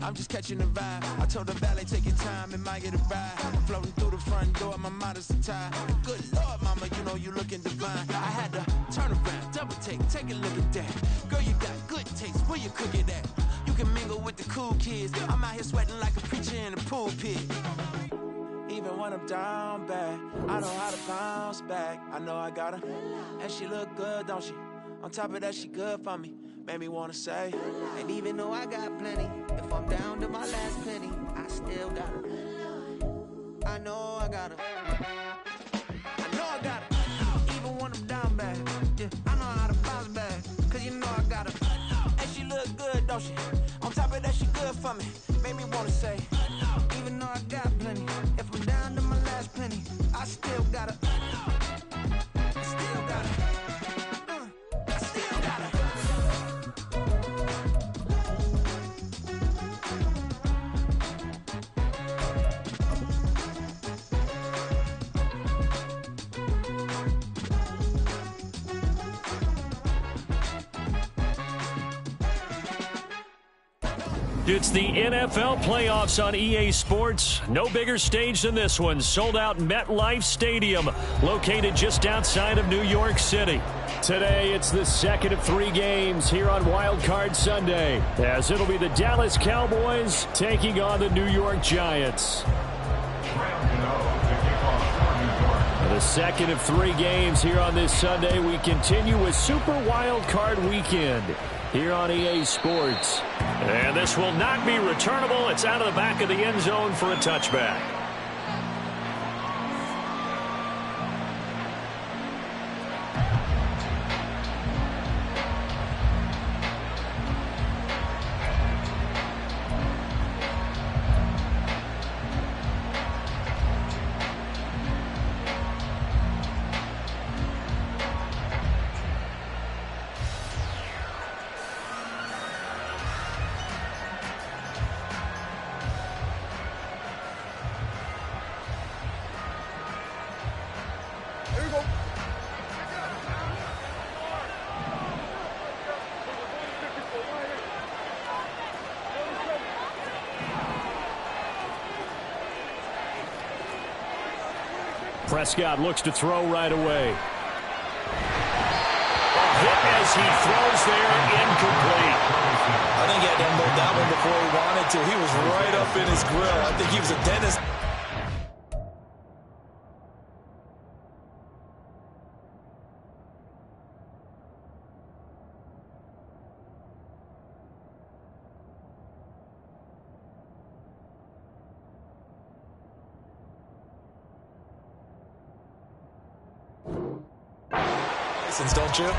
I'm just catching the vibe. I told the valet, take your time, it might get a ride. Floating through the front door, my modesty tie. Good Lord, mama, you know you looking divine. I had to turn around, double take a look at that. Girl, you got good taste, where you cook it at? You can mingle with the cool kids. I'm out here sweating like a preacher in a pulpit. Even when I'm down bad, I know how to bounce back. I know I got her, and she look good, don't she? On top of that, she good for me. Made me wanna say, and even though I got plenty, if I'm down to my last penny, I still got her. I know I got her. I know I got her. Even when I'm down bad, yeah, I know how to bounce back. Cause you know I got her. And she look good, don't she? On top of that, she good for me. Made me wanna say, even though I got plenty, if I'm down to my last penny, I still got her. I still got her. I still got her. It's the NFL playoffs on EA Sports. No bigger stage than this one. Sold out MetLife Stadium, located just outside of New York City. Today, it's the second of 3 games here on WildCard Sunday, as it'll be the Dallas Cowboys taking on the New York Giants. The second of 3 games here on this Sunday. We continue with Super WildCard Weekend here on EA Sports. And this will not be returnable. It's out of the back of the end zone for a touchback. Prescott looks to throw right away. A hit as he throws there, incomplete. I think he had to unload that one before he wanted to. He was right up in his grill. I think he was a dentist. Don't you?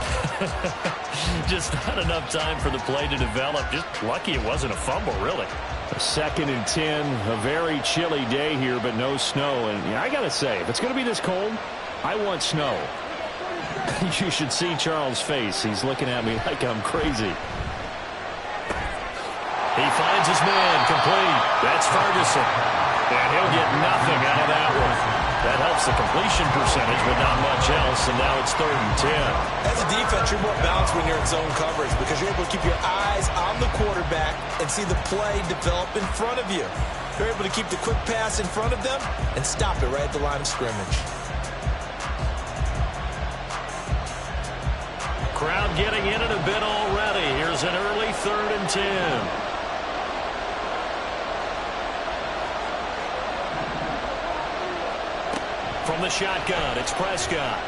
Just not enough time for the play to develop. Just lucky it wasn't a fumble, really. A 2nd and 10, a very chilly day here, but no snow. And yeah, I got to say, if it's going to be this cold, I want snow. You should see Charles' face. He's looking at me like I'm crazy. He finds his man, complete. That's Ferguson. And he'll get nothing out of that one. That helps the completion percentage, but not much else, and now it's 3rd and 10. As a defense, you're more balanced when you're in zone coverage because you're able to keep your eyes on the quarterback and see the play develop in front of you. You're able to keep the quick pass in front of them and stop it right at the line of scrimmage. Crowd getting in it a bit already. Here's an early 3rd and 10. From the shotgun, it's Prescott.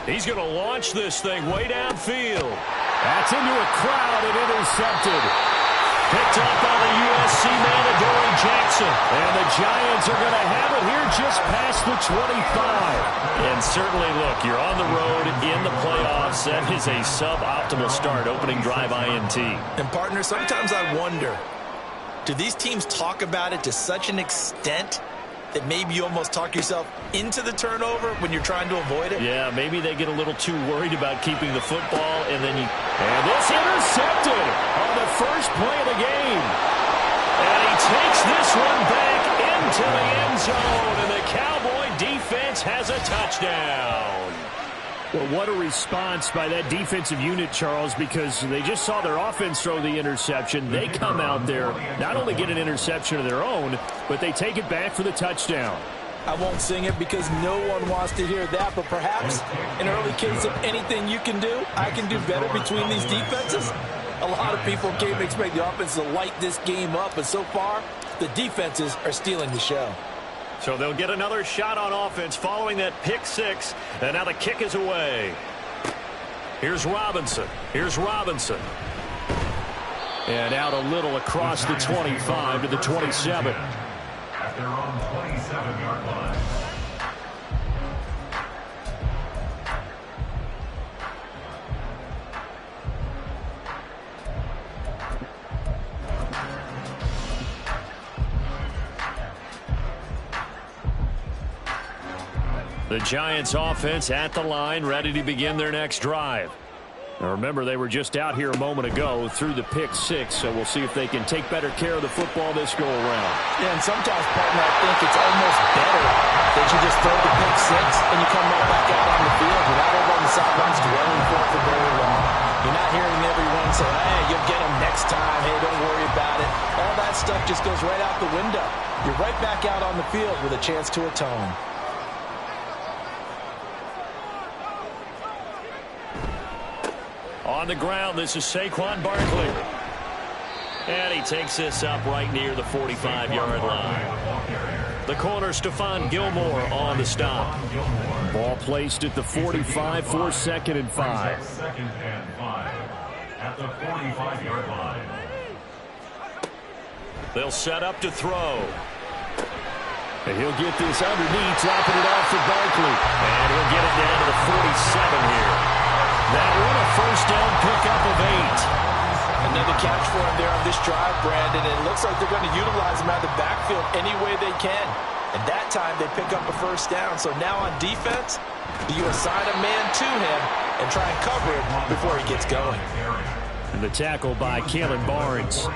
He's going to launch this thing way downfield. That's into a crowd and intercepted. Picked up by the USC man, Adoree Jackson. And the Giants are going to have it here just past the 25. And certainly, look, you're on the road in the playoffs. That is a suboptimal start, opening drive INT. And, partner, sometimes I wonder, do these teams talk about it to such an extent that maybe you almost talk yourself into the turnover when you're trying to avoid it? Yeah, maybe they get a little too worried about keeping the football, and then and this intercepted on the first play of the game. And he takes this one back into the end zone, and the Cowboy defense has a touchdown. Well, what a response by that defensive unit, Charles, because they just saw their offense throw the interception. They come out there, not only get an interception of their own, but they take it back for the touchdown. I won't sing it because no one wants to hear that, but perhaps an early case of anything you can do, I can do better between these defenses. A lot of people came to expect the offense to light this game up, but so far, the defenses are stealing the show. So they'll get another shot on offense following that pick six, and now the kick is away. Here's Robinson. And out a little across the 25 to the 27. At their own 27-yard line. The Giants offense at the line, ready to begin their next drive. Now remember, they were just out here a moment ago through the pick six, so we'll see if they can take better care of the football this go around. Yeah, and sometimes, partner, I think it's almost better that you just throw the pick six and you come right back out on the field without over on the sidelines dwelling for very long. You're not hearing everyone say, hey, you'll get them next time. Hey, don't worry about it. All that stuff just goes right out the window. You're right back out on the field with a chance to atone. On the ground, this is Saquon Barkley. And he takes this up right near the 45-yard line. The corner, Stephon Gilmore, on the stop. Ball placed at the 45 for 2nd and 5. 2nd and 5 at the 45-yard line. They'll set up to throw. And he'll get this underneath, dropping it off for Barkley. And he'll get it down to the 47 here. That one a first down pickup of 8. Another catch for him there on this drive, Brandon. It looks like they're going to utilize him out of the backfield any way they can. And that time they pick up a first down. So now on defense, you assign a man to him and try and cover him before he gets going. And the tackle by Kalen Barnes.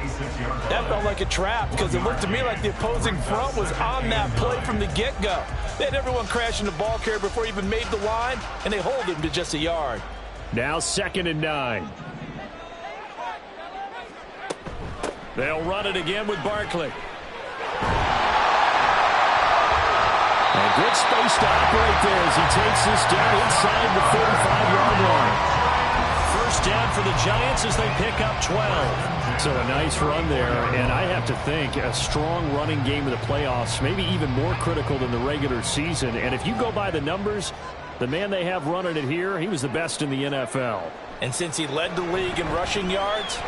That felt like a trap because it looked to me like the opposing front was on that play from the get-go. They had everyone crashing the ball carrier before he even made the line, and they hold him to just a yard. Now 2nd and 9. They'll run it again with Barkley. And good space to operate there as he takes this down inside the 45-yard line. First down for the Giants as they pick up 12. So a nice run there, and I have to think a strong running game of the playoffs, maybe even more critical than the regular season. And if you go by the numbers, the man they have running it here, he was the best in the NFL. And since he led the league in rushing yards,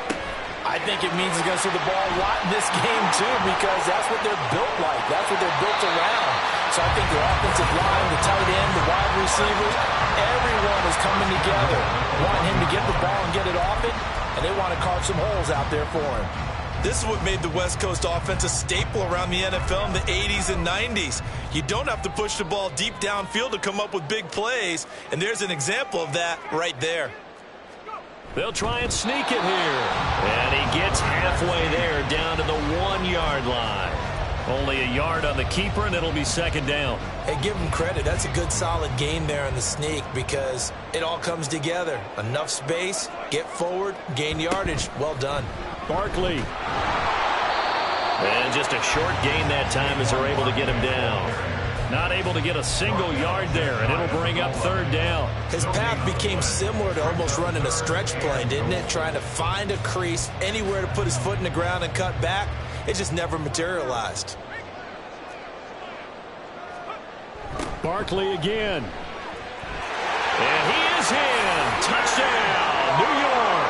I think it means he's going to see the ball a lot in this game, too, because that's what they're built like. That's what they're built around. So I think their offensive line, the tight end, the wide receivers, everyone is coming together, wanting him to get the ball and get it off it, and they want to carve some holes out there for him. This is what made the West Coast offense a staple around the NFL in the 80s and 90s. You don't have to push the ball deep downfield to come up with big plays, and there's an example of that right there. They'll try and sneak it here. And he gets halfway there down to the 1-yard line. Only a yard on the keeper, and it'll be 2nd down. Hey, give him credit. That's a good, solid game there on the sneak because it all comes together. Enough space, get forward, gain yardage. Well done. Barkley. And just a short gain that time as they're able to get him down. Not able to get a single yard there, and it'll bring up 3rd down. His path became similar to almost running a stretch play, didn't it? Trying to find a crease, anywhere to put his foot in the ground and cut back. It just never materialized. Barkley again. And he is in. Touchdown, New York.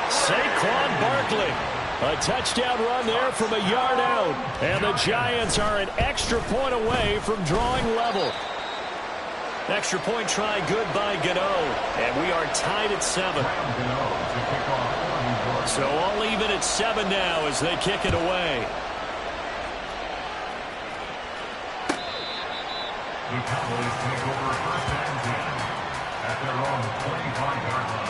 Saquon Barkley. A touchdown run there from a yard out. And the Giants are an extra point away from drawing level. Extra point try good by Gano. And we are tied at 7. So all even at 7 now as they kick it away. The Cowboys take over 1st and 10 at their own 25-yard line.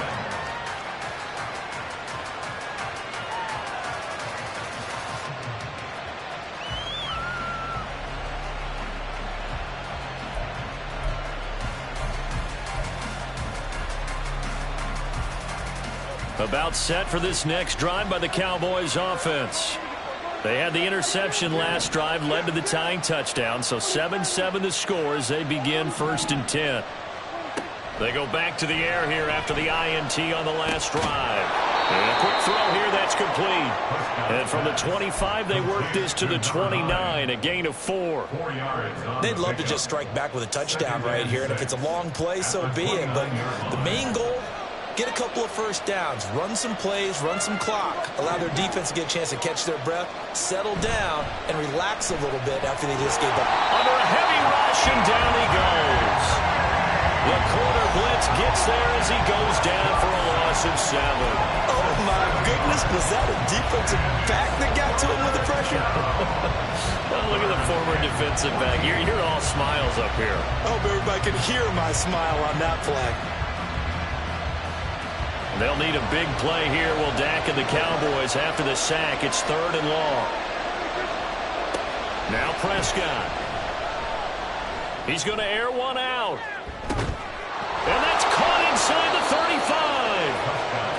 About set for this next drive by the Cowboys offense. They had the interception last drive, led to the tying touchdown, so 7-7 the score as they begin 1st and 10. They go back to the air here after the INT on the last drive. And a quick throw here, that's complete. And from the 25, they work this to the 29, a gain of 4. They'd love to just strike back with a touchdown right here, and if it's a long play, so be it. But the main goal, get a couple of first downs, run some plays, run some clock, allow their defense to get a chance to catch their breath, settle down, and relax a little bit after they just gave up. Under a heavy rush, and down he goes. The corner blitz gets there as he goes down for a loss of 7. Oh, my goodness. Was that a defensive back that got to him with the pressure? Oh, look at the former defensive back. You're all smiles up here. I hope everybody can hear my smile on that play. They'll need a big play here. Will Dak and the Cowboys after the sack. It's 3rd and long. Now Prescott. He's going to air one out. And that's caught inside the 35.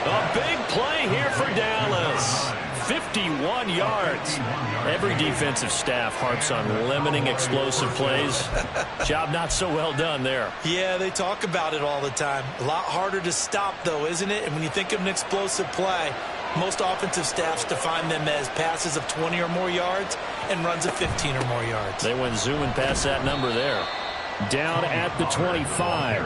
A big play here for Dallas. 51 yards. Every defensive staff harps on limiting explosive plays. Job not so well done there. Yeah, they talk about it all the time. A lot harder to stop, though, isn't it? And when you think of an explosive play, most offensive staffs define them as passes of 20 or more yards and runs of 15 or more yards. They went zooming past that number there. Down at the 25.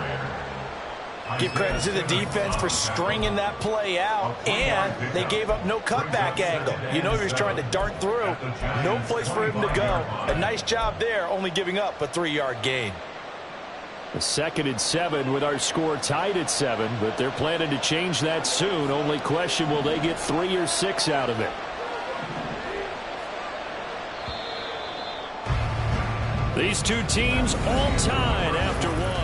Give credit to the defense for stringing that play out, and they gave up no cutback angle. You know he was trying to dart through. No place for him to go. A nice job there, only giving up a 3-yard gain. The 2nd and 7 with our score tied at 7, but they're planning to change that soon. Only question, will they get 3 or 6 out of it? These two teams all tied after 1.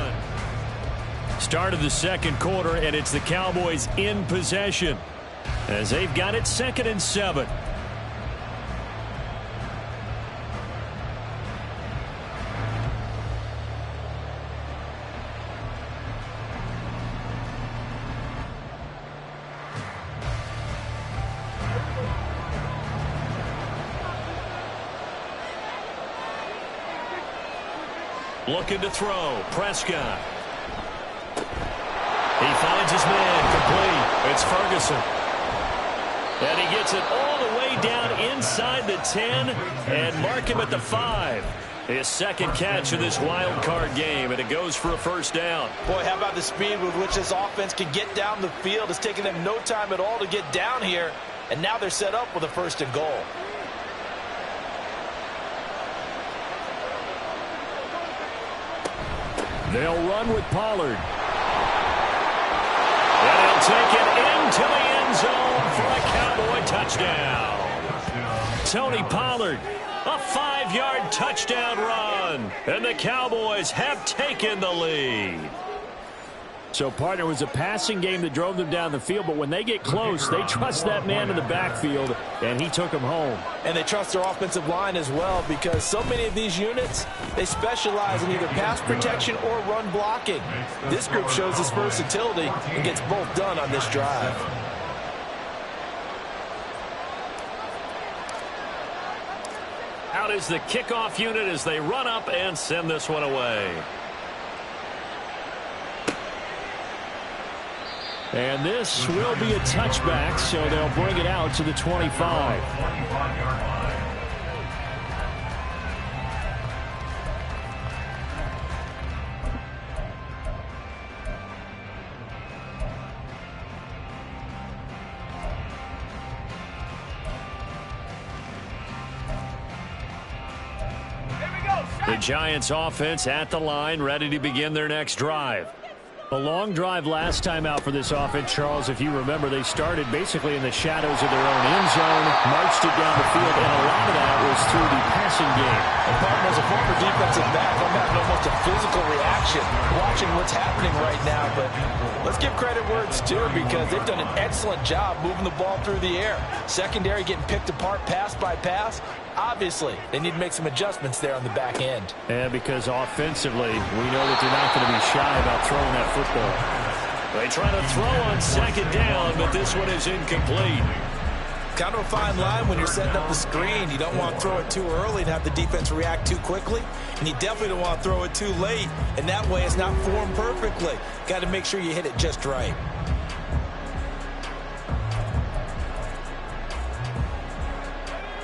Start of the 2nd quarter, and it's the Cowboys in possession as they've got it 2nd and 7. Looking to throw. Prescott. He finds his man complete. It's Ferguson. And he gets it all the way down inside the 10 and mark him at the 5. His 2nd catch of this wild card game, and it goes for a 1st down. Boy, how about the speed with which this offense can get down the field? It's taken them no time at all to get down here, and now they're set up with a 1st and goal. They'll run with Pollard. And he'll take it into the end zone for a Cowboy touchdown. Tony Pollard, a 5-yard touchdown run. And the Cowboys have taken the lead. So, partner, it was a passing game that drove them down the field, but when they get close, they trust that man in the backfield, and he took them home. And they trust their offensive line as well, because so many of these units, they specialize in either pass protection or run blocking. This group shows its versatility and gets both done on this drive. Out is the kickoff unit as they run up and send this one away. And this will be a touchback, so they'll bring it out to the 25. The Giants offense at the line, ready to begin their next drive. A long drive last time out for this offense, Charles. If you remember, they started basically in the shadows of their own end zone, marched it down the field, and a lot of that was through the passing game. And partner, as a former defensive back, I'm having almost a physical reaction watching what's happening right now. But let's give credit where it's due, because they've done an excellent job moving the ball through the air. Secondary getting picked apart pass by pass. Obviously, they need to make some adjustments there on the back end. And because offensively, we know that they're not going to be shy about throwing that football. They try to throw on second down, but this one is incomplete. Kind of a fine line when you're setting up the screen. You don't want to throw it too early and have the defense react too quickly. And you definitely don't want to throw it too late. And that way it's not formed perfectly. Got to make sure you hit it just right.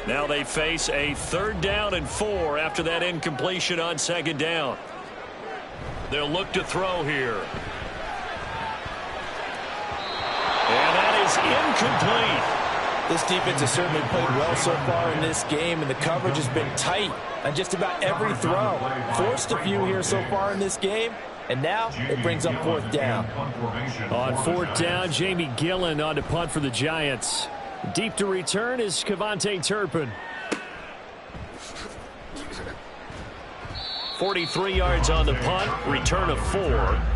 Now they face a 3rd down and 4 after that incompletion on second down. They'll look to throw here. And that is incomplete. This defense has certainly played well so far in this game, and the coverage has been tight on just about every throw. Forced a few here so far in this game, and now it brings up 4th down. On 4th down, Jamie Gillen on to punt for the Giants. Deep to return is Kevontae Turpin. 43 yards on the punt, return of 4,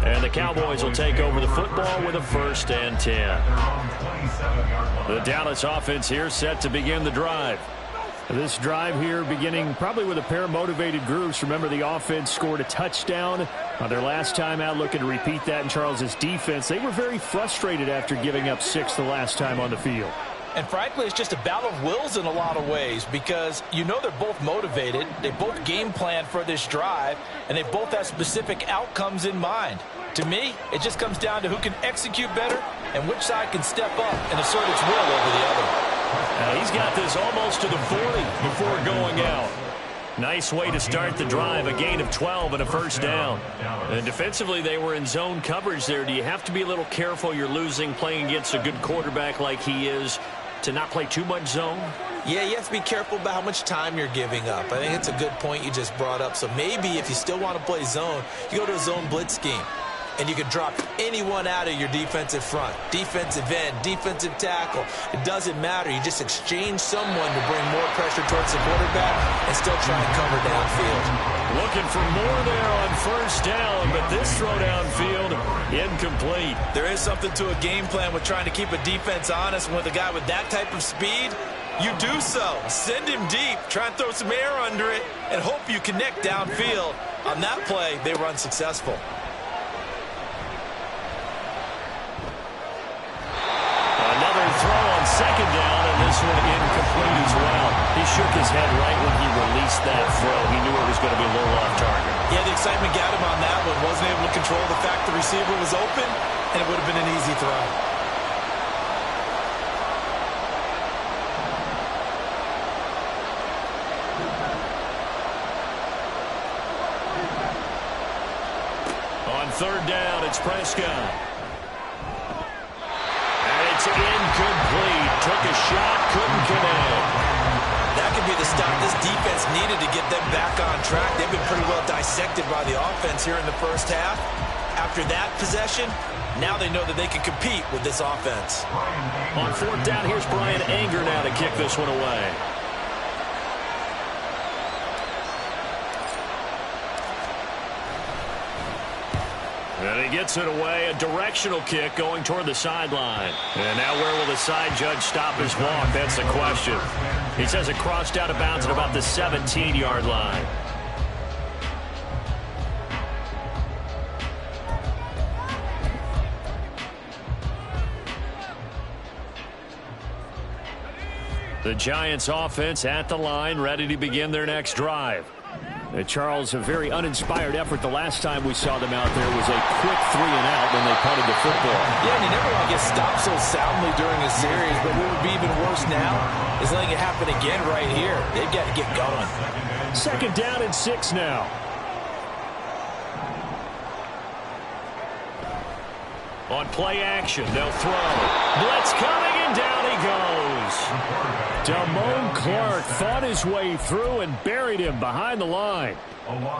and the Cowboys will take over the football with a 1st and 10. The Dallas offense here set to begin the drive. This drive here beginning probably with a pair of motivated groups. Remember, the offense scored a touchdown on their last time out, looking to repeat that in Charles's defense. They were very frustrated after giving up 6 the last time on the field. And frankly, it's just a battle of wills in a lot of ways, because you know they're both motivated, they both game plan for this drive, and they both have specific outcomes in mind. To me, it just comes down to who can execute better and which side can step up and assert its will over the other. He's got this almost to the 40 before going out. Nice way to start the drive, a gain of 12 and a 1st down. And defensively, they were in zone coverage there. Do you have to be a little careful? You're losing, playing against a good quarterback like he is, to not play too much zone? Yeah, you have to be careful about how much time you're giving up. I think it's a good point you just brought up. So maybe if you still want to play zone, you go to a zone blitz scheme. And you can drop anyone out of your defensive front. Defensive end, defensive tackle. It doesn't matter. You just exchange someone to bring more pressure towards the quarterback and still try and cover downfield. Looking for more there on 1st down, but this throw downfield, incomplete. There is something to a game plan with trying to keep a defense honest. And with a guy with that type of speed, you do so. Send him deep, try and throw some air under it, and hope you connect downfield. On that play, they were unsuccessful. Throw on second down, and this one incomplete as well. He shook his head right when he released that throw. He knew it was going to be a little off target. Yeah, the excitement got him on that one. Wasn't able to control the fact the receiver was open, and it would have been an easy throw. On 3rd down, it's Prescott. It's incomplete. Took a shot, couldn't connect. That could be the stop this defense needed to get them back on track. They've been pretty well dissected by the offense here in the 1st half. After that possession, now they know that they can compete with this offense. On 4th down, here's Brian Anger now to kick this one away. And he gets it away, a directional kick going toward the sideline. And now where will the side judge stop his walk? That's the question. He says it crossed out of bounds at about the 17-yard line. The Giants offense at the line, ready to begin their next drive. Charles, a very uninspired effort the last time we saw them out there was a quick 3 and out when they punted the football. Yeah, and you never want to get stopped so soundly during a series, but what would be even worse now is letting it happen again right here. They've got to get going. 2nd down and 6 now. On play action, they'll throw. Blitz coming, and down he goes. Damone Clark fought his way through and buried him behind the line.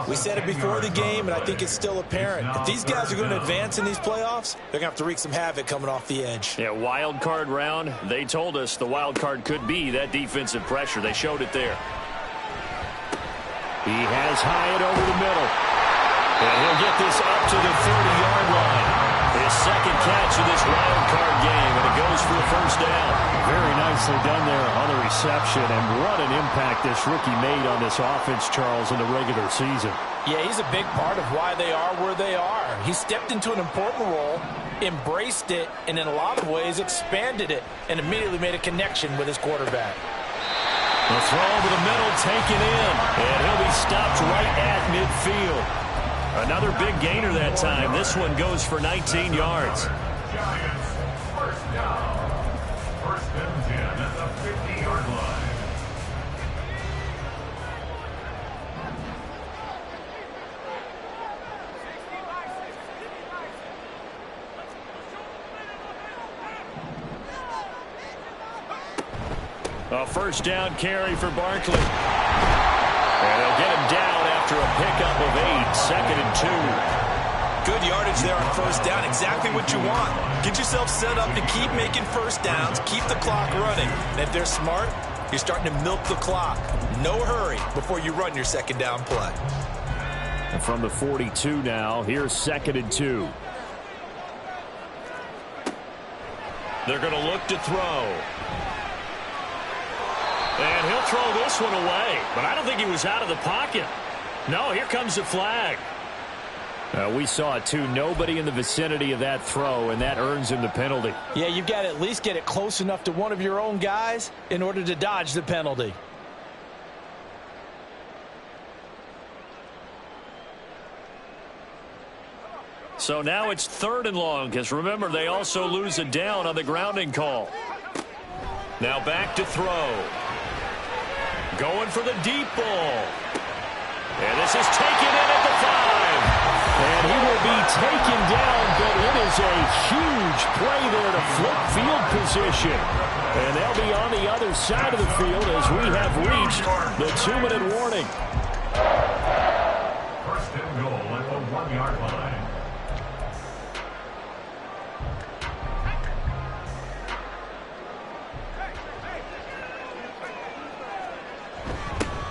We said it before the game, and I think it's still apparent. If these guys are going to advance in these playoffs, they're going to have to wreak some havoc coming off the edge. Yeah, wild card round. They told us the wild card could be that defensive pressure. They showed it there. He has Hyatt over the middle. And he'll get this up to the 30-yard line. his second catch of this wild card game, and it goes for a first down. Very nicely done there on the reception, and what an impact this rookie made on this offense, Charles, in the regular season. Yeah, he's a big part of why they are where they are. He stepped into an important role, embraced it, and in a lot of ways expanded it, and immediately made a connection with his quarterback. The throw over the middle taken in, and he'll be stopped right at midfield. Another big gainer that time. This one goes for 19 yards. Giants, first down. First and 10 at the 50-yard line. A first down carry for Barkley. And they'll get him down after a pickup of 8, second and 2. Good yardage there on first down. Exactly what you want. Get yourself set up to keep making first downs, keep the clock running. And if they're smart, you're starting to milk the clock. No hurry before you run your second down play. And from the 42 now, here's second and 2. They're going to look to throw. And he'll throw this one away. But I don't think he was out of the pocket. No, here comes the flag. We saw it, too. Nobody in the vicinity of that throw, and that earns him the penalty. Yeah, you've got to at least get it close enough to one of your own guys in order to dodge the penalty. So now it's 3rd and long, because remember, they also lose a down on the grounding call. Now back to throw. Going for the deep ball. And this is taken in at the 5. And he will be taken down, but it is a huge play there to flip field position. And they'll be on the other side of the field as we have reached the 2-minute warning. First and goal at the 1-yard line.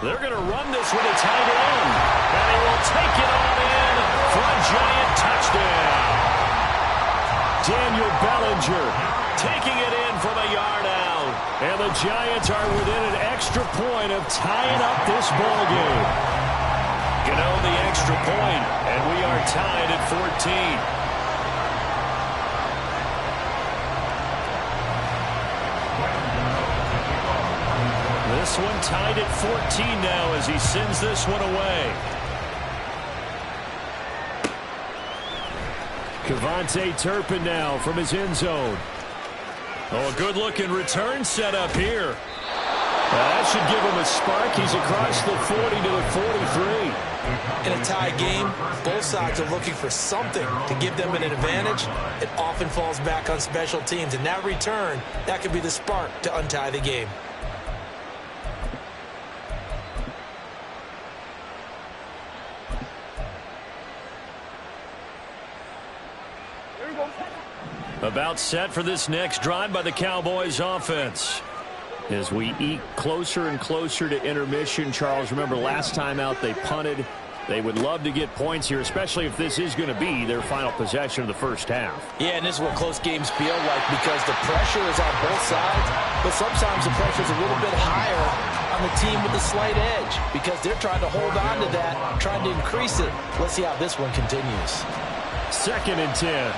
They're going to run this with a tight end. And he will take it on in for a Giant touchdown. Daniel Bellinger Taking it in from a yard out. And the Giants are within an extra point of tying up this ball game. Gano the extra point, and we are tied at 14. This one tied at 14 now as he sends this one away. Kevontae Turpin now from his end zone. Oh, a good-looking return set up here. That should give him a spark. He's across the 40 to the 43. In a tie game, both sides are looking for something to give them an advantage. It often falls back on special teams. And that return, that could be the spark to untie the game. About set for this next drive by the Cowboys offense. As we eke closer and closer to intermission, Charles, remember last time out they punted. They would love to get points here, especially if this is going to be their final possession of the first half. Yeah, and this is what close games feel like because the pressure is on both sides, but sometimes the pressure is a little bit higher on the team with the slight edge because they're trying to hold on to that, trying to increase it. Let's see how this one continues. 2nd and 10.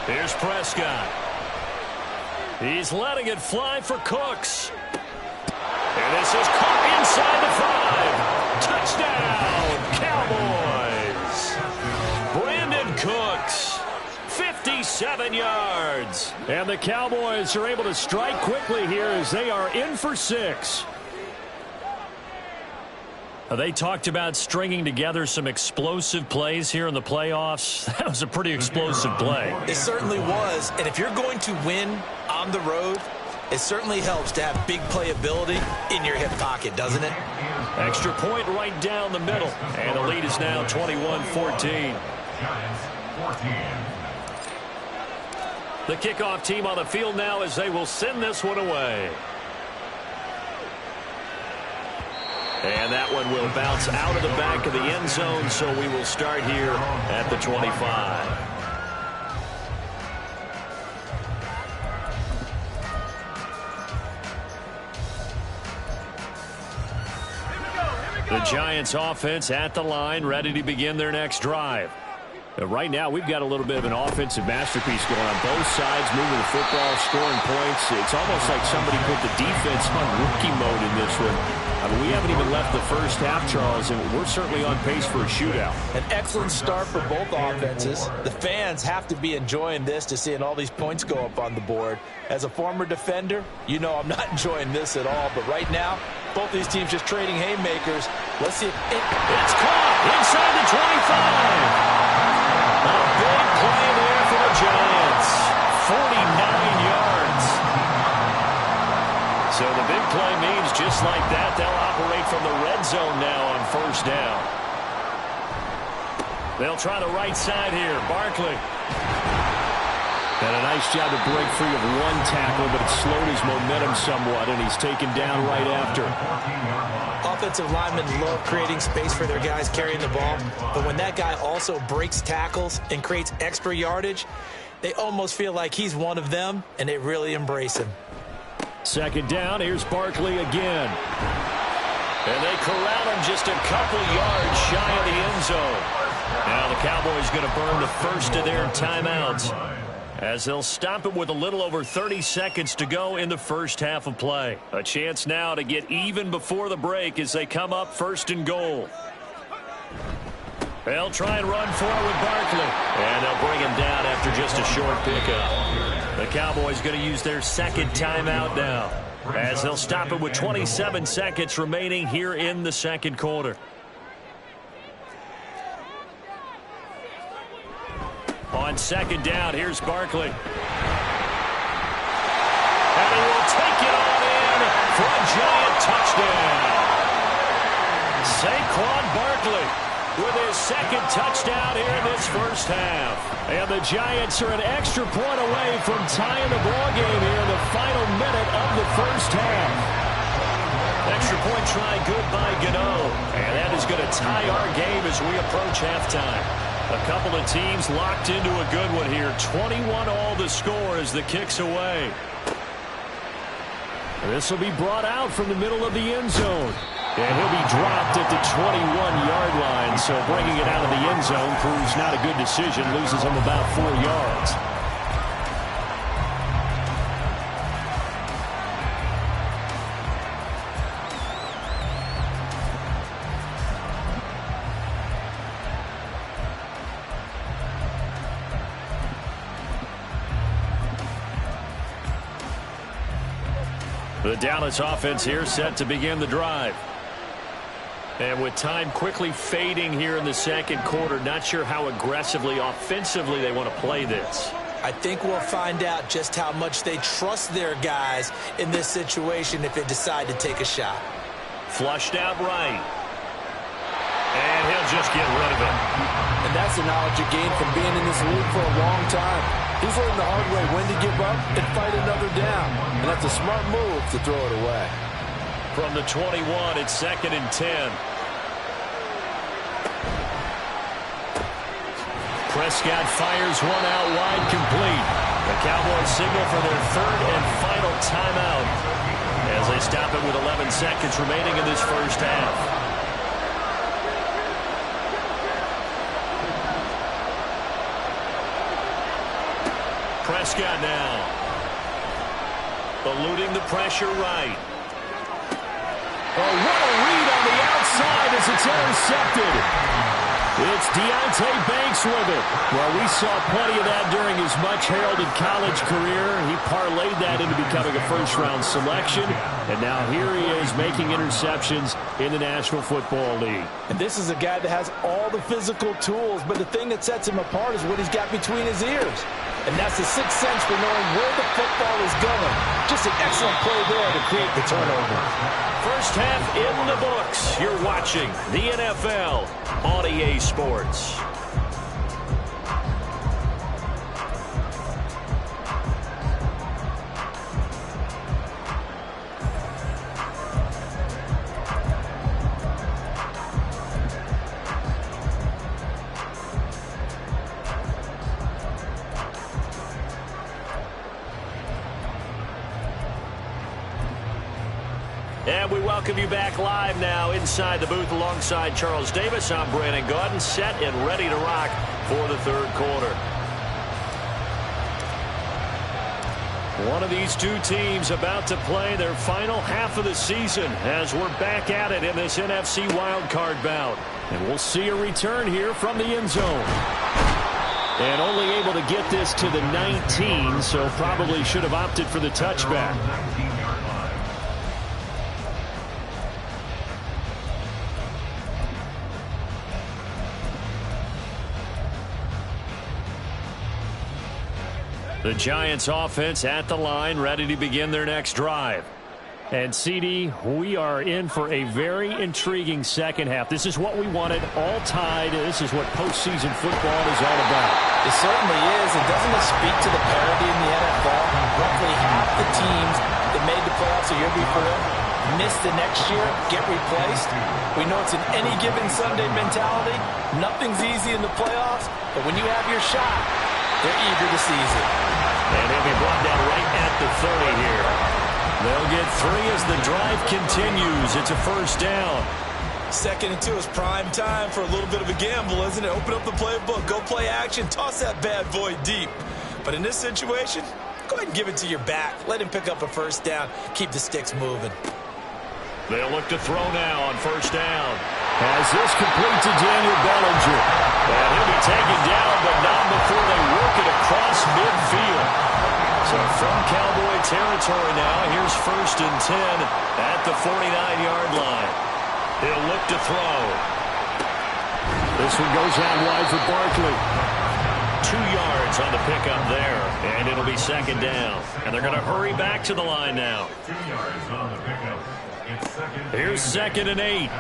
Here's Prescott. He's letting it fly for Cooks. And this is caught inside the 5. Touchdown, Cowboys. Brandon Cooks, 57 yards. And the Cowboys are able to strike quickly here as they are in for 6. They talked about stringing together some explosive plays here in the playoffs. That was a pretty explosive play. It certainly was. And if you're going to win on the road, it certainly helps to have big playability in your hip pocket, doesn't it? Extra point right down the middle. And the lead is now 21-14. Giants 14. The kickoff team on the field now as they will send this one away. And that one will bounce out of the back of the end zone, so we will start here at the 25. The Giants offense at the line, ready to begin their next drive. Right now, we've got a little bit of an offensive masterpiece going on both sides, moving the football, scoring points. It's almost like somebody put the defense on rookie mode in this one. I mean, we haven't even left the first half, Charles, and we're certainly on pace for a shootout. An excellent start for both offenses. The fans have to be enjoying this to seeing all these points go up on the board. As a former defender, you know I'm not enjoying this at all. But right now, both these teams just trading haymakers. Let's see if it's caught inside the 25. A big play there for the Giants. 49 yards. So the big play means just like that, they'll operate from the red zone now on first down. They'll try the right side here. Barkley. And a nice job to break free of one tackle, but it slowed his momentum somewhat, and he's taken down right after. Offensive linemen love creating space for their guys carrying the ball, but when that guy also breaks tackles and creates extra yardage, they almost feel like he's one of them, and they really embrace him. Second down, here's Barkley again. And they corral him just a couple yards shy of the end zone. Now the Cowboys going to burn the first of their timeouts, as they'll stop it with a little over 30 seconds to go in the first half of play. A chance now to get even before the break as they come up first and goal. They'll try and run forward with Barkley. And they'll bring him down after just a short pickup. The Cowboys going to use their second timeout now, as they'll stop it with 27 seconds remaining here in the second quarter. On second down, here's Barkley. And he will take it on in for a Giant touchdown. Saquon Barkley with his second touchdown here in this first half. And the Giants are an extra point away from tying the ball game here in the final minute of the first half. Extra point try good by Gano. And that is going to tie our game as we approach halftime. A couple of teams locked into a good one here. 21 all the score as the kick's away. This will be brought out from the middle of the end zone. And he'll be dropped at the 21-yard line. So bringing it out of the end zone proves not a good decision. Loses him about 4 yards. The Dallas offense here set to begin the drive. And with time quickly fading here in the second quarter, not sure how aggressively, offensively they want to play this. I think we'll find out just how much they trust their guys in this situation if they decide to take a shot. Flushed out right. And he'll just get rid of it. And that's the knowledge you gain from being in this league for a long time. He's learned the hard way when to give up and fight another down. And that's a smart move to throw it away. From the 21, it's 2nd and 10. Prescott fires one out wide, complete. The Cowboys signal for their third and final timeout as they stop it with 11 seconds remaining in this first half. Prescott now. Eluding the pressure right. Oh, what a read on the outside as it's intercepted. It's Deonte Banks with it. Well, we saw plenty of that during his much-heralded college career. He parlayed that into becoming a first-round selection. And now here he is making interceptions in the National Football League. And this is a guy that has all the physical tools, but the thing that sets him apart is what he's got between his ears. And that's the sixth sense for knowing where the football is going. Just an excellent play there to create the turnover. First half in the books. You're watching the NFL on EA Sports. welcome you back live now inside the booth alongside Charles Davis. I'm Brandon Gaudin, set and ready to rock for the third quarter. One of these two teams about to play their final half of the season as we're back at it in this NFC wildcard bout. And we'll see a return here from the end zone. And only able to get this to the 19, so probably should have opted for the touchback. The Giants offense at the line, ready to begin their next drive. And CD, we are in for a very intriguing second half. This is what we wanted, all tied. This is what postseason football is all about. It certainly is. And doesn't it speak to the parity in the NFL? Roughly half the teams that made the playoffs a year before miss the next year, get replaced. We know it's an any given Sunday mentality. Nothing's easy in the playoffs, but when you have your shot, they're eager to seize it. And he'll be brought down right at the 30 here. They'll get 3 as the drive continues. It's a first down. 2nd and 2 is prime time for a little bit of a gamble, isn't it? Open up the playbook, go play action, toss that bad boy deep. But in this situation, go ahead and give it to your back. Let him pick up a first down. Keep the sticks moving. They'll look to throw now on first down. As this complete to Daniel Bellinger. And he'll be taken down, but not before they work it across midfield. So from Cowboy territory now, here's 1st and 10 at the 49-yard line. He'll look to throw. This one goes out wide for Barkley. 2 yards on the pickup there, and it'll be 2nd down. And they're going to hurry back to the line now. 2 yards on the pickup. Here's 2nd and 8.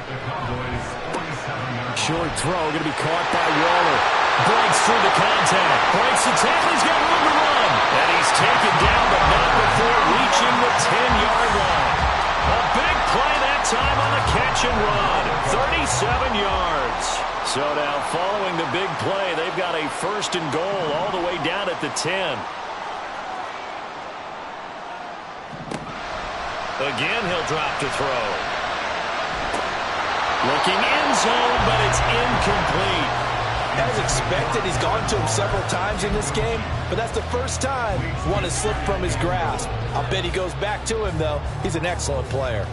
Short throw, going to be caught by Waller. Breaks through the contact. Breaks the tackle. He's got room to run. And he's taken down, but not before reaching the 10-yard line. A big play that time on the catch and run. 37 yards. So now following the big play, they've got a 1st and goal all the way down at the 10. Again, he'll drop to throw. Looking end zone, but it's incomplete. As expected, he's gone to him several times in this game, but that's the first time one has slipped from his grasp. I'll bet he goes back to him, though. He's an excellent player.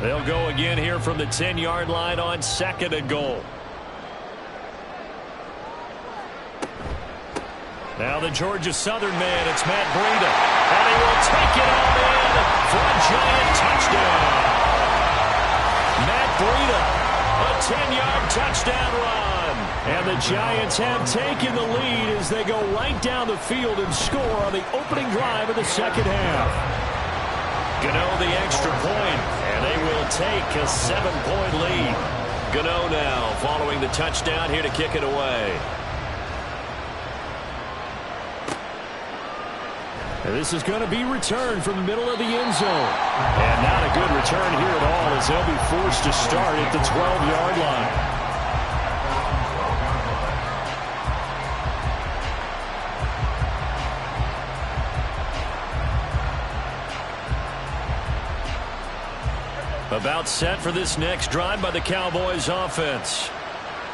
They'll go again here from the 10-yard line on 2nd and goal. Now the Georgia Southern man, it's Matt Breida. And he will take it all in for a giant touchdown. Matt Breida, a 10-yard touchdown run. And the Giants have taken the lead as they go right down the field and score on the opening drive of the second half. Gano the extra point, and they will take a 7-point lead. Gano now following the touchdown here to kick it away. And this is going to be returned from the middle of the end zone. And not a good return here at all as they'll be forced to start at the 12-yard line. About set for this next drive by the Cowboys offense.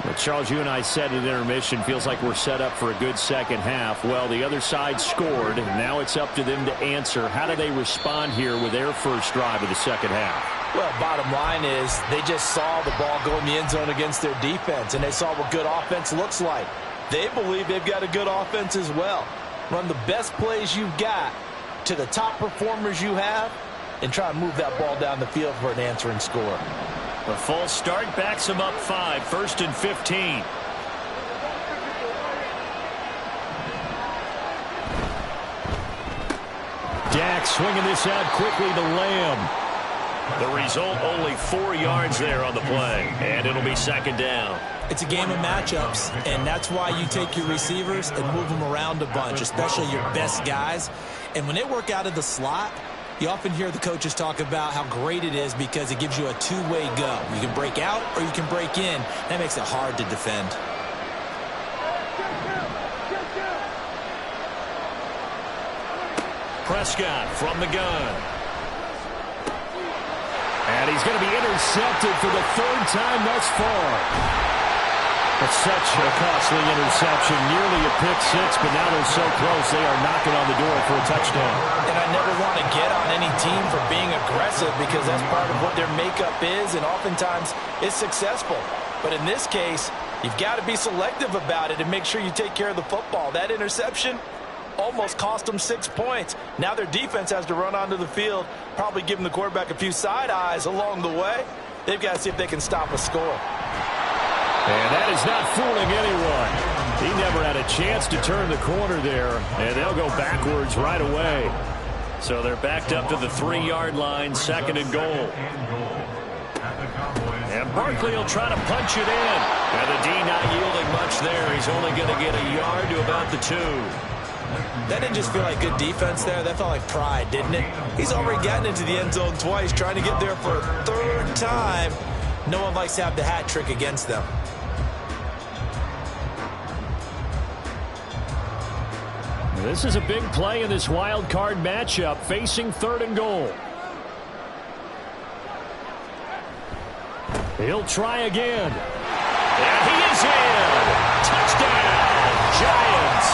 Well, Charles, you and I said at intermission, feels like we're set up for a good second half. Well, the other side scored, and now it's up to them to answer. How do they respond here with their first drive of the second half? Well, bottom line is they just saw the ball go in the end zone against their defense, and they saw what good offense looks like. They believe they've got a good offense as well. Run the best plays you've got to the top performers you have, and try to move that ball down the field for an answering score. A false start backs him up 5, 1st and 15. Dak swinging this out quickly to Lamb. The result, only 4 yards there on the play, and it'll be 2nd down. It's a game of matchups, and that's why you take your receivers and move them around a bunch, especially your best guys. And when they work out of the slot, you often hear the coaches talk about how great it is because it gives you a two-way go. You can break out or you can break in. That makes it hard to defend. Prescott from the gun. And he's going to be intercepted for the third time thus far. It's such a costly interception, nearly a pick six, but now they're so close they are knocking on the door for a touchdown. And I never want to get on any team for being aggressive because that's part of what their makeup is, and oftentimes it's successful. But in this case, you've got to be selective about it and make sure you take care of the football. That interception almost cost them 6 points. Now their defense has to run onto the field, probably giving the quarterback a few side eyes along the way. They've got to see if they can stop a score. And that is not fooling anyone. He never had a chance to turn the corner there, and they'll go backwards right away. So they're backed up to the 3-yard line, second and goal. And Barkley will try to punch it in. And the D not yielding much there. He's only going to get a yard to about the 2. That didn't just feel like good defense there. That felt like pride, didn't it? He's already gotten into the end zone twice, trying to get there for a third time. No one likes to have the hat trick against them. This is a big play in this wild card matchup, facing third and goal. He'll try again. And he is in. Touchdown, Giants.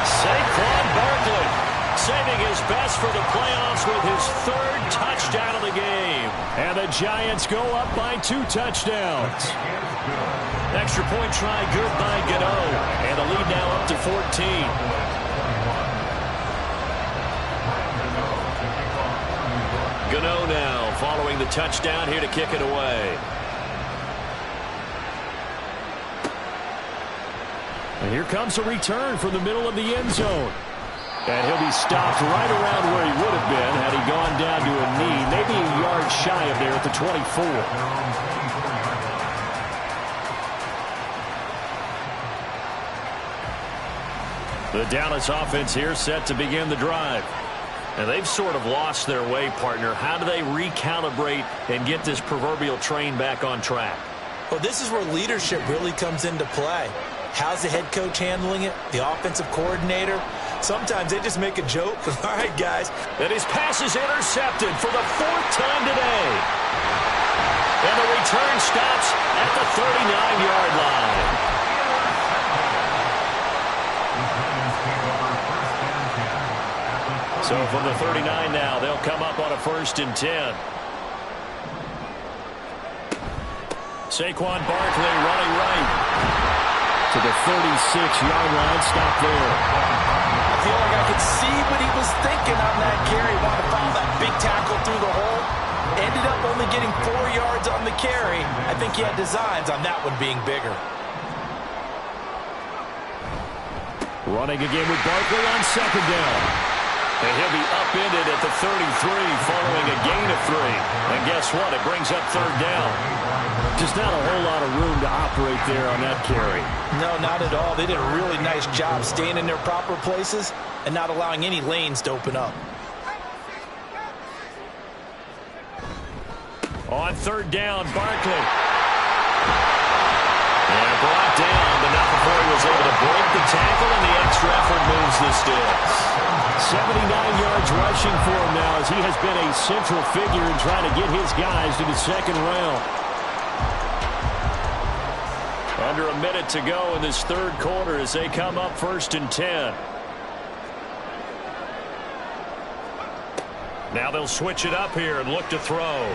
Saquon Barkley saving his best for the playoffs with his third touchdown of the game. And the Giants go up by 2 touchdowns. Extra point try good by Gano. And the lead now up to 14. Gano now following the touchdown here to kick it away. And here comes a return from the middle of the end zone. And he'll be stopped right around where he would have been had he gone down to a knee, maybe a yard shy of there at the 24. The Dallas offense here set to begin the drive. And they've sort of lost their way, partner. How do they recalibrate and get this proverbial train back on track? Well, this is where leadership really comes into play. How's the head coach handling it? The offensive coordinator? Sometimes they just make a joke. All right, guys. And his pass is intercepted for the 4th time today. And the return stops at the 39-yard line. So from the 39 now, they'll come up on a 1st and 10. Saquon Barkley running right to the 36-yard line. Stop there. I feel like I could see what he was thinking on that carry. Wanted to follow that big tackle through the hole. Ended up only getting 4 yards on the carry. I think he had designs on that one being bigger. Running again with Barkley on 2nd down. And he'll be upended at the 33 following a gain of 3. And guess what? It brings up 3rd down. Just not a whole lot of room to operate there on that carry. No, not at all. They did a really nice job staying in their proper places and not allowing any lanes to open up. On 3rd down, Barkley. And brought down, but not before he was able to break the tackle, and the extra effort moves the sticks. 79 yards rushing for him now as he has been a central figure in trying to get his guys to the 2nd round. Under a minute to go in this 3rd quarter as they come up 1st and 10. Now they'll switch it up here and look to throw.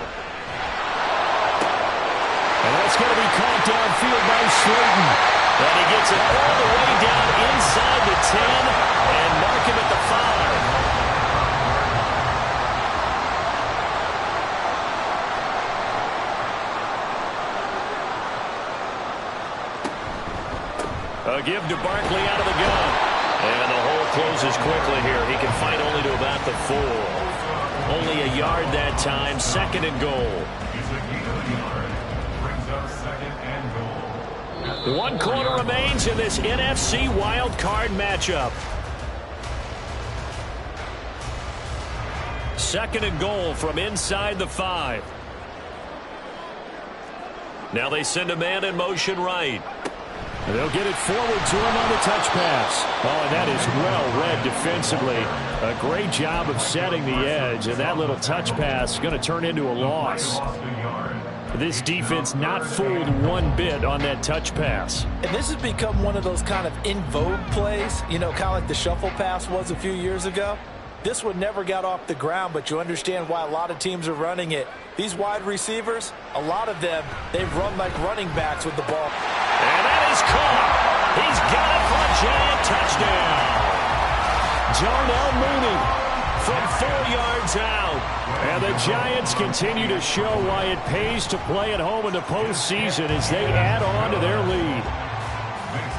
And that's going to be caught downfield by Slayton. And he gets it all the way down inside the 10 and mark him at the 5. A give to Barkley out of the gun. And the hole closes quickly here. He can fight only to about the 4. Only a yard that time, 2nd and goal. 1 quarter remains in this NFC wild card matchup. 2nd and goal from inside the 5. Now they send a man in motion right. They'll get it forward to him on the touch pass. Oh, and that is well read defensively. A great job of setting the edge, and that little touch pass is going to turn into a loss. This defense not fooled one bit on that touch pass. And this has become one of those kind of in vogue plays, you know, kind of like the shuffle pass was a few years ago. This one never got off the ground, but you understand why a lot of teams are running it. These wide receivers, a lot of them, they've run like running backs with the ball. And that is caught. He's got it for a giant touchdown. Darnell Mooney From 4 yards out. And the Giants continue to show why it pays to play at home in the postseason as they add on to their lead.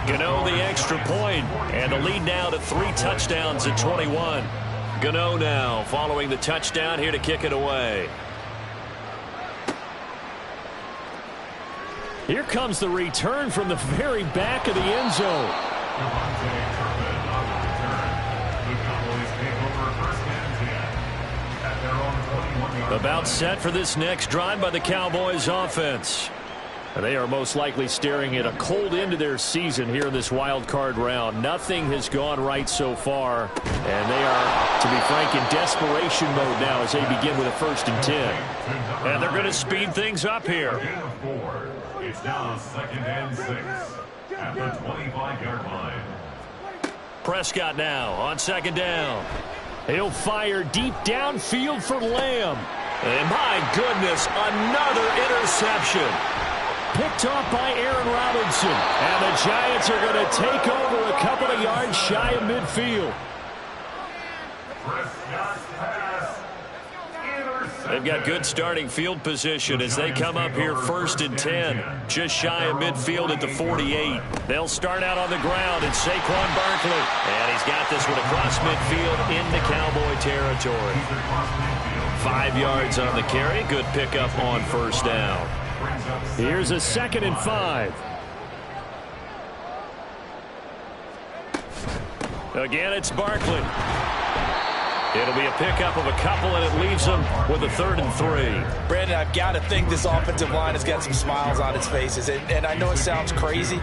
Gano the extra point, and the lead now to 3 touchdowns at 21. Gano now following the touchdown here to kick it away. Here comes the return from the very back of the end zone. About set for this next drive by the Cowboys offense. They are most likely staring at a cold end to their season here in this wild card round. Nothing has gone right so far, and they are, to be frank, in desperation mode now as they begin with a 1st and 10. And they're going to speed things up here. It's now 2nd and 6 at the 25-yard line. Prescott now on 2nd down. He'll fire deep downfield for Lamb. And my goodness, another interception. Picked off by Aaron Robinson. And the Giants are going to take over a couple of yards shy of midfield. They've got good starting field position as they come up here 1st and 10. Just shy of midfield at the 48. They'll start out on the ground, and Saquon Barkley. And he's got this one across midfield into Cowboy territory. 5 yards on the carry. Good pickup on 1st down. Here's a 2nd and 5. Again, it's Barkley. It'll be a pickup of a couple, and it leaves them with a 3rd and 3. Brandon, I've got to think this offensive line has got some smiles on its faces. And I know it sounds crazy,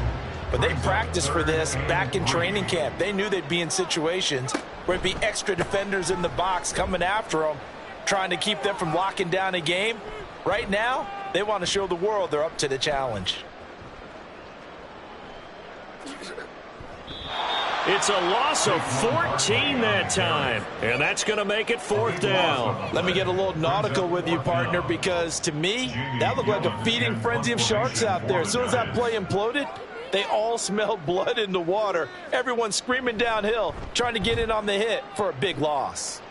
but they practiced for this back in training camp. They knew they'd be in situations where there'd be extra defenders in the box coming after them, trying to keep them from locking down a game. Right now, they want to show the world they're up to the challenge. It's a loss of 14 that time, and that's going to make it 4th down. Let me get a little nautical with you, partner, because to me, that looked like a feeding frenzy of sharks out there. As soon as that play imploded, they all smelled blood in the water. Everyone screaming downhill, trying to get in on the hit for a big loss.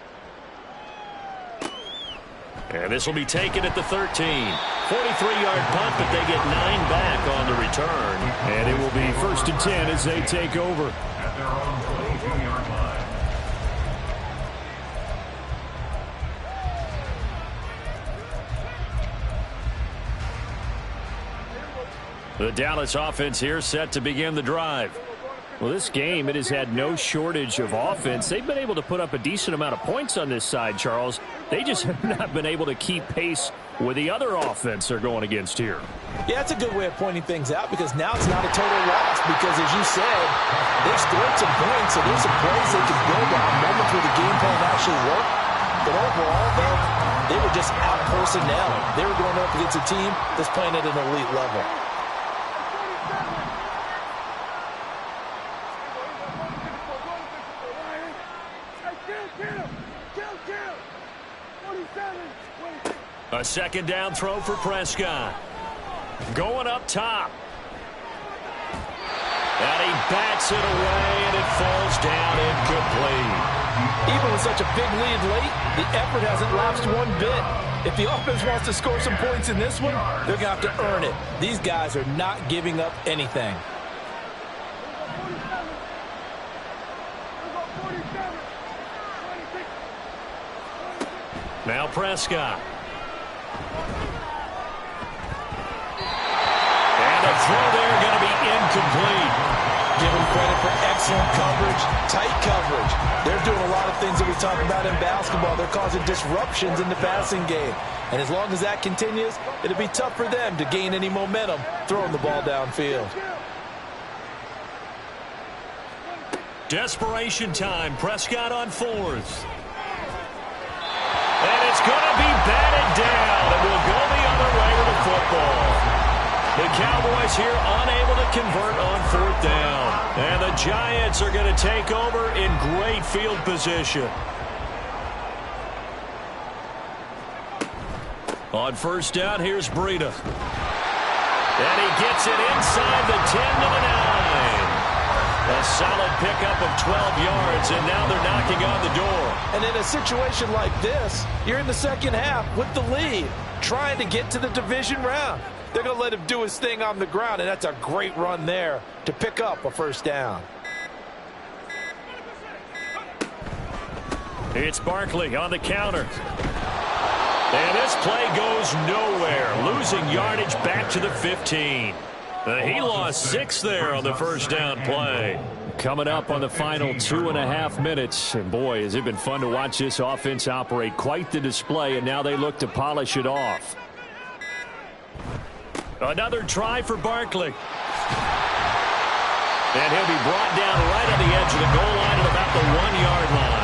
And this will be taken at the 13. 43-yard punt, but they get 9 back on the return. And it will be 1st and 10 as they take over. At their own 22-yard line. The Dallas offense here set to begin the drive. Well, this game, it has had no shortage of offense. They've been able to put up a decent amount of points on this side, Charles. They just have not been able to keep pace with the other offense they're going against here. Yeah, that's a good way of pointing things out because now it's not a total loss because, as you said, they've scored some points, so there's some plays they can build on, moments where the game plan actually worked. But overall, they were just out personnel. They were going up against a team that's playing at an elite level. A 2nd down throw for Prescott. Going up top. And he bats it away, and it falls down incomplete. Even with such a big lead late, the effort hasn't lapsed one bit. If the offense wants to score some points in this one, they're going to have to earn it. These guys are not giving up anything. Now Prescott. And a throw there going to be incomplete. Give them credit for excellent coverage, tight coverage. They're doing a lot of things that we talk about in basketball. They're causing disruptions in the passing game. And as long as that continues, it'll be tough for them to gain any momentum throwing the ball downfield. Desperation time. Prescott on 4th. And it's going to be batted down. And we'll go the other way with the football. The Cowboys here unable to convert on 4th down. And the Giants are going to take over in great field position. On 1st down, here's Breida. And he gets it inside the 10 to the 9. A solid pickup of 12 yards, and now they're knocking on the door. And in a situation like this, you're in the second half with the lead, trying to get to the division round. They're going to let him do his thing on the ground, and that's a great run there to pick up a 1st down. It's Barkley on the counter. And this play goes nowhere, losing yardage back to the 15. He lost 6 there on the 1st down play. Coming up on the final 2.5 minutes. And boy, has it been fun to watch this offense operate. Quite the display, and now they look to polish it off. Another try for Barkley. And he'll be brought down right on the edge of the goal line at about the 1-yard line.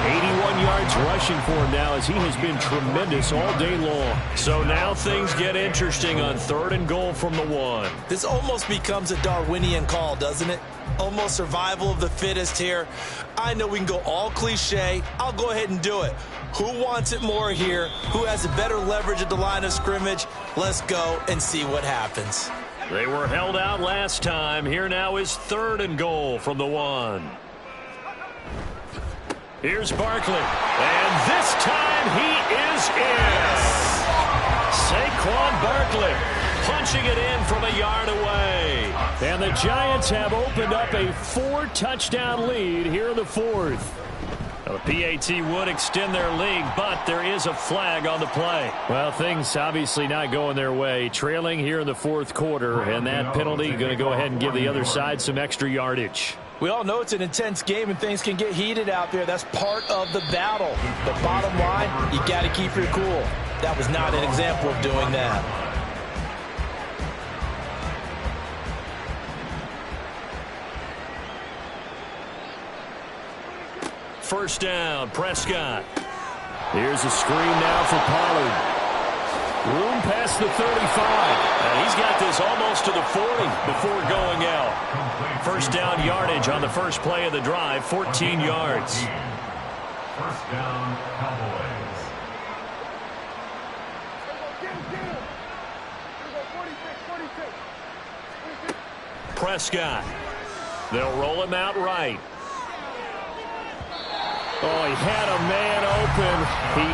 81 yards rushing for him now, as he has been tremendous all day long. So now things get interesting on 3rd and goal from the 1. This almost becomes a Darwinian call, doesn't it? Almost survival of the fittest here. I know we can go all cliche. I'll go ahead and do it. Who wants it more here? Who has a better leverage at the line of scrimmage? Let's go and see what happens. They were held out last time. Here now is 3rd and goal from the 1. Here's Barkley, and this time he is in. Saquon Barkley punching it in from a yard away. And the Giants have opened up a 4-touchdown lead here in the 4th. Well, the PAT would extend their lead, but there is a flag on the play. Well, things obviously not going their way. Trailing here in the 4th quarter, and that penalty going to go ahead and give the other side some extra yardage. We all know it's an intense game and things can get heated out there. That's part of the battle. But bottom line, you got to keep your cool. That was not an example of doing that. First down, Prescott. Here's a screen now for Pollard. Room past the 35. And he's got this almost to the 40 before going out. First down yardage on the first play of the drive, 14 yards. First down, Cowboys. Prescott. They'll roll him out right. Oh, he had a man open. He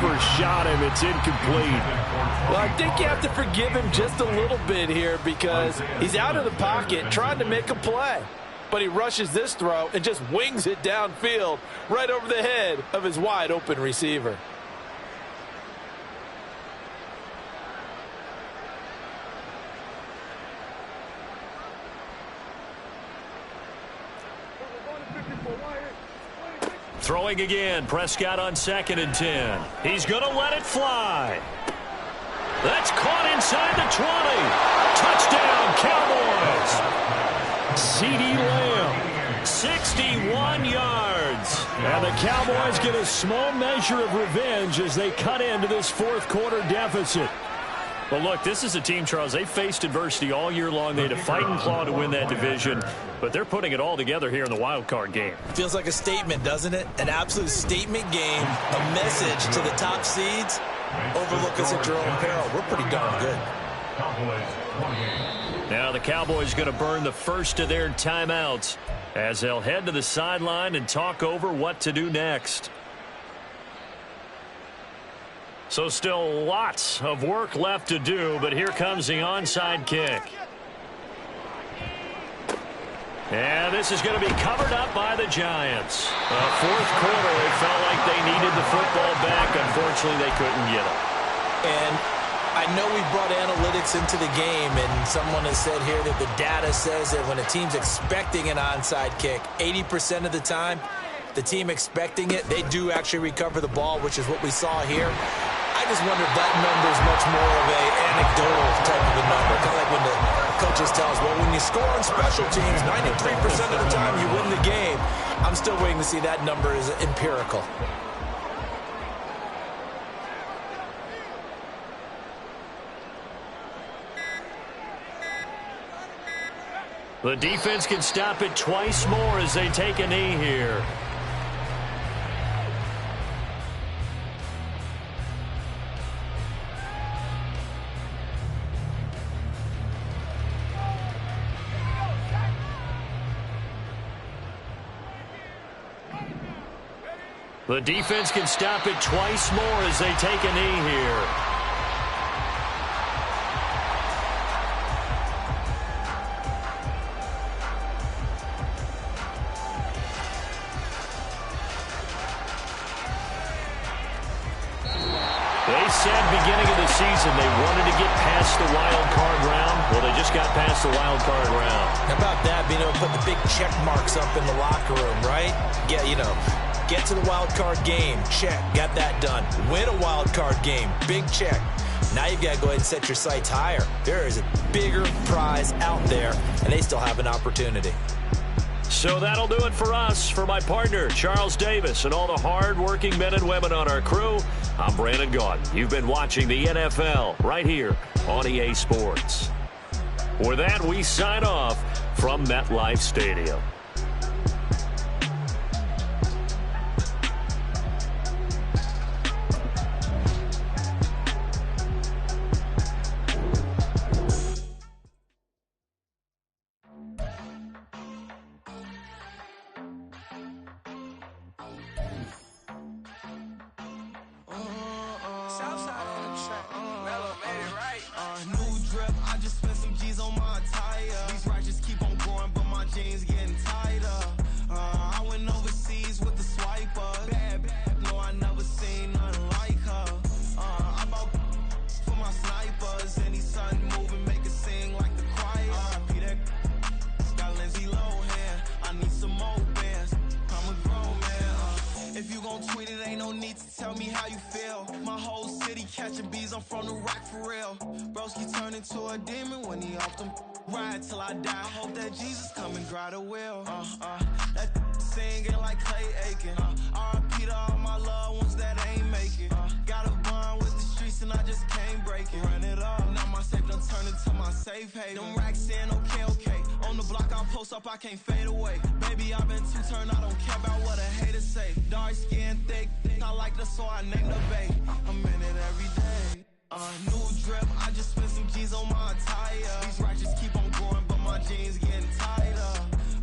overshot him. It's incomplete. Well, I think you have to forgive him just a little bit here because he's out of the pocket trying to make a play. But he rushes this throw and just wings it downfield right over the head of his wide open receiver. Throwing again, Prescott on 2nd and 10. He's going to let it fly. That's caught inside the 20. Touchdown, Cowboys. CeeDee Lamb, 61 yards. And the Cowboys get a small measure of revenge as they cut into this 4th quarter deficit. Well, look, this is a team, Charles, they faced adversity all year long. They had to fight and claw to win that division, but they're putting it all together here in the wild card game. Feels like a statement, doesn't it? An absolute statement game, a message to the top seeds. Overlook us at your own peril. We're pretty darn good. Now the Cowboys going to burn the first of their timeouts as they'll head to the sideline and talk over what to do next. So still lots of work left to do, but here comes the onside kick. And this is going to be covered up by the Giants. 4th quarter, they felt like they needed the football back. Unfortunately, they couldn't get it. And I know we brought analytics into the game, and someone has said here that the data says that when a team's expecting an onside kick, 80% of the time, the team expecting it, they do actually recover the ball, which is what we saw here. I just wonder if that number is much more of a anecdotal type of a number, kind of like when the coaches tell us, well, when you score on special teams, 93% of the time you win the game. I'm still waiting to see that number is empirical. The defense can stop it twice more as they take a knee here. The defense can stop it twice more as they take a knee here. They said beginning of the season they wanted to get past the wild card round. Well, they just got past the wild card round. How about that, being able to put the big check marks up in the locker room, right? Yeah, you know, get to the wild card game, check, got that done. Win a wild card game, big check. Now you've got to go ahead and set your sights higher. There is a bigger prize out there, and they still have an opportunity. So that'll do it for us. For my partner, Charles Davis, and all the hard-working men and women on our crew, I'm Brandon Gaudin. You've been watching the NFL right here on EA Sports. With that, we sign off from MetLife Stadium. I can't fade away. Baby, I've been too turned, I don't care about what a hater say. Dark skin, thick, I like the so I named the babe. I'm in it every day. New drip, I just spent some G's on my attire. These ratchets keep on growing, but my jeans getting tighter.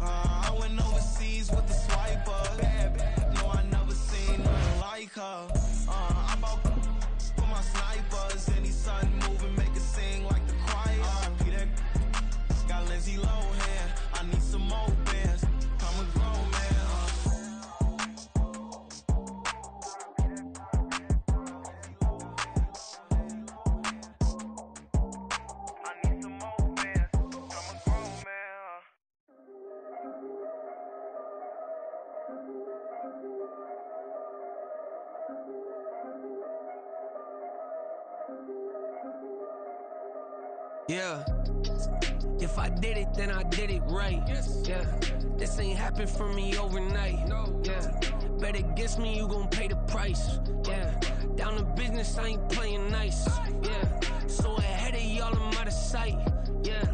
I went overseas with the swiper. Bad, no, I never seen nothing like her. I bought for my snipers. Any sun moving, make it sing like the choir. Peter got Lindsay Lohan. I need some more bands. I'm a grown man. I need some more bands. I'm a grown man. Yeah. If I did it, then I did it right. Yeah. This ain't happened for me overnight. Yeah. Bet against me, you gon' pay the price. Yeah. Down to business, I ain't playing nice. Yeah. So ahead of y'all, I'm out of sight. Yeah.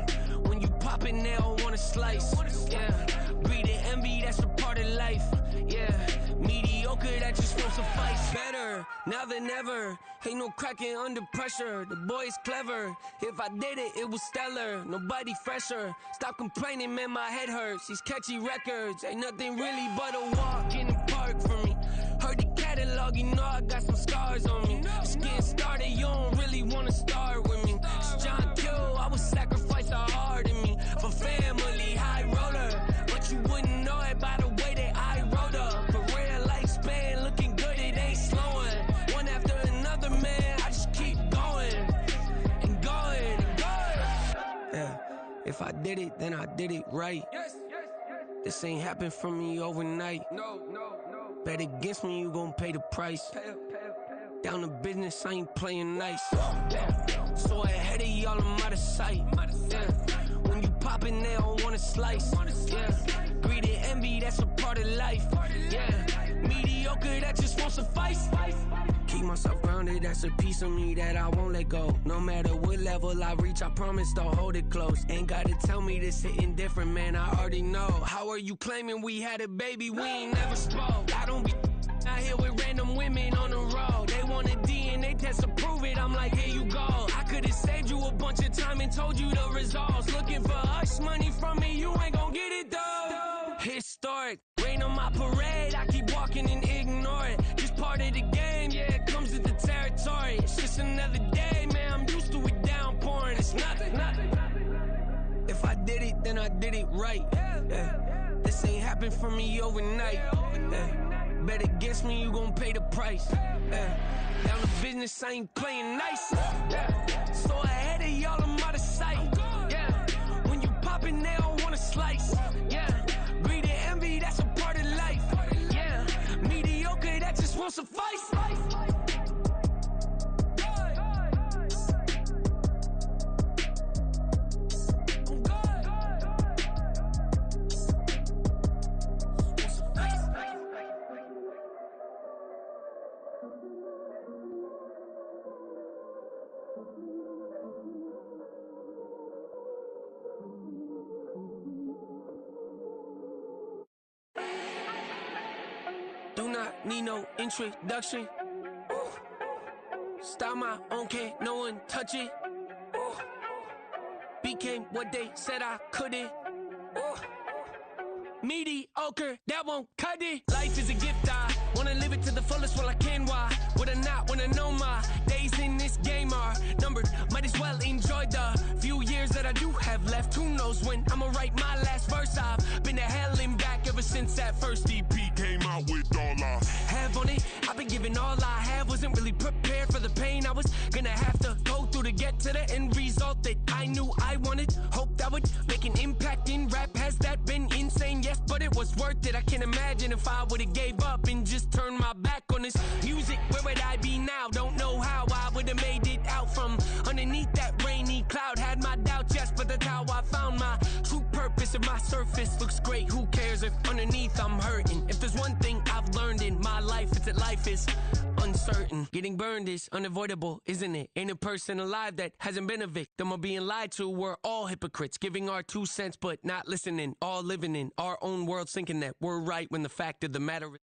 When you pop it, they don't wanna slice. Yeah. Greed and envy, that's a part of life. Yeah. Mediocre, that just won't suffice. Better now than ever. Ain't no cracking under pressure. The boy's clever. If I did it, it was stellar. Nobody fresher. Stop complaining, man, my head hurts. These catchy records ain't nothing really but a walk in the park for me. Heard the catalog, you know I got some scars on me. Just getting started, you don't really wanna start with me. It's John Kill, I would sacrifice a heart in me for family, high roller. But you wouldn't know it by the way that I wrote up. Career lifespan looking good, it ain't slowing. One after another, man, I just keep going and going and going. Yeah, if I did it, then I did it right. This ain't happened for me overnight. No. Bet against me, you gon' pay the price. Down to business, I ain't playing nice. Yeah. So ahead of y'all, I'm out of sight. Yeah. popping, they don't wanna slice. Yeah, greed and envy, that's a part of life. Yeah, mediocre, that just won't suffice. Keep myself grounded, that's a piece of me that I won't let go. No matter what level I reach, I promise to hold it close. Ain't gotta tell me this hitting different, man, I already know. How are you claiming we had a baby, we ain't never spoke? I don't be out here with random women on the road. They want a DNA test to prove it, I'm like, here you go. I could've saved you a bunch of time and told you the results. Looking for hush money from me, you ain't gon' get it though. Historic, rain on my parade, I keep walking and ignore it. Just part of the game, yeah, it comes with the territory. It's just another day, man, I'm used to it downpouring. It's nothing. If I did it, then I did it right. Yeah. This ain't happened for me overnight. Yeah. Bet against me, you gon' pay the price. Yeah. Down to business, I ain't playing nice. Yeah. So ahead of y'all, I'm out of sight. Yeah. When you poppin', they don't wanna slice. Yeah. Greed and envy, that's a part of life. Yeah. Mediocre, that just won't suffice. Do not need no introduction. Style my own, can't no one touch it. Became what they said I couldn't. Mediocre, that won't cut it. Life is a gift, I wanna live it to the fullest while I can. Why would I not wanna know my days in this game are numbered? Might as well enjoy the few years that I do have left. Who knows when I'ma write my last verse? I've been to hell and back ever since that first EP came out with all I have on it. I've been giving all I have, wasn't really prepared for the pain I was gonna have to go through to get to the end result that I knew I wanted. Hoped I would make an impact in rap. Has that been insane? Yes, but it was worth it. I can't imagine if I would've gave up and just turned my back on this music. Where would I be now? Don't know how I would've made it out from underneath that rainy cloud. Had my doubts, yes, but that's how I found my true purpose. If my surface looks great, who cares if underneath I'm hurting? If there's one thing I've learned in my life, it's that life is uncertain. Getting burned is unavoidable, isn't it? Ain't a person alive that hasn't been a victim of being lied to. We're all hypocrites, giving our 2 cents but not listening. All living in our own world, thinking that we're right when the fact of the matter is